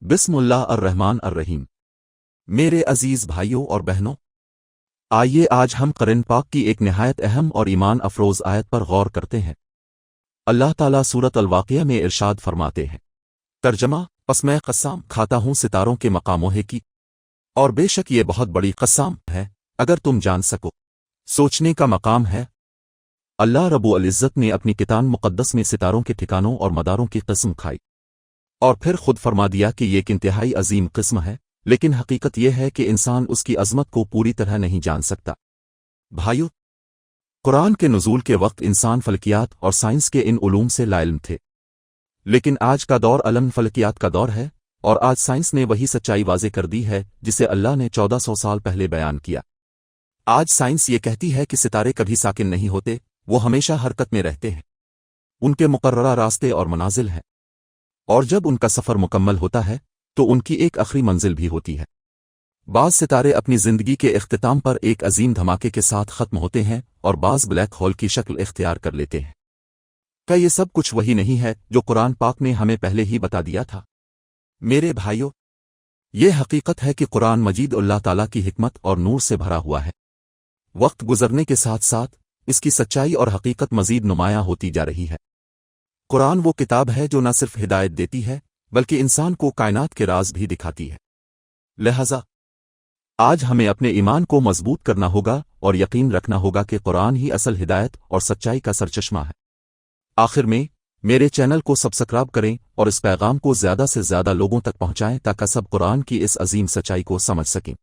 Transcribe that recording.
بسم اللہ الرحمن الرحیم۔ میرے عزیز بھائیوں اور بہنوں، آئیے آج ہم قرآن پاک کی ایک نہایت اہم اور ایمان افروز آیت پر غور کرتے ہیں۔ اللہ تعالیٰ سورۃ الواقعہ میں ارشاد فرماتے ہیں، ترجمہ: پس میں قسم کھاتا ہوں ستاروں کے مقاموں کی، اور بے شک یہ بہت بڑی قسم ہے اگر تم جان سکو، سوچنے کا مقام ہے۔ اللہ رب العزت نے اپنی کتاب مقدس میں ستاروں کے ٹھکانوں اور مداروں کی قسم کھائی، اور پھر خود فرما دیا کہ یہ ایک انتہائی عظیم قسم ہے، لیکن حقیقت یہ ہے کہ انسان اس کی عظمت کو پوری طرح نہیں جان سکتا۔ بھائیو، قرآن کے نزول کے وقت انسان فلکیات اور سائنس کے ان علوم سے لا علم تھے، لیکن آج کا دور علم فلکیات کا دور ہے، اور آج سائنس نے وہی سچائی واضح کر دی ہے جسے اللہ نے 1400 سال پہلے بیان کیا۔ آج سائنس یہ کہتی ہے کہ ستارے کبھی ساکن نہیں ہوتے، وہ ہمیشہ حرکت میں رہتے ہیں، ان کے مقررہ راستے اور منازل ہیں، اور جب ان کا سفر مکمل ہوتا ہے تو ان کی ایک آخری منزل بھی ہوتی ہے۔ بعض ستارے اپنی زندگی کے اختتام پر ایک عظیم دھماکے کے ساتھ ختم ہوتے ہیں، اور بعض بلیک ہول کی شکل اختیار کر لیتے ہیں۔ کیا یہ سب کچھ وہی نہیں ہے جو قرآن پاک نے ہمیں پہلے ہی بتا دیا تھا؟ میرے بھائیوں، یہ حقیقت ہے کہ قرآن مجید اللہ تعالیٰ کی حکمت اور نور سے بھرا ہوا ہے۔ وقت گزرنے کے ساتھ ساتھ اس کی سچائی اور حقیقت مزید نمایاں ہوتی جا رہی ہے۔ قرآن وہ کتاب ہے جو نہ صرف ہدایت دیتی ہے بلکہ انسان کو کائنات کے راز بھی دکھاتی ہے۔ لہذا آج ہمیں اپنے ایمان کو مضبوط کرنا ہوگا اور یقین رکھنا ہوگا کہ قرآن ہی اصل ہدایت اور سچائی کا سرچشمہ ہے۔ آخر میں، میرے چینل کو سبسکرائب کریں اور اس پیغام کو زیادہ سے زیادہ لوگوں تک پہنچائیں تاکہ سب قرآن کی اس عظیم سچائی کو سمجھ سکیں۔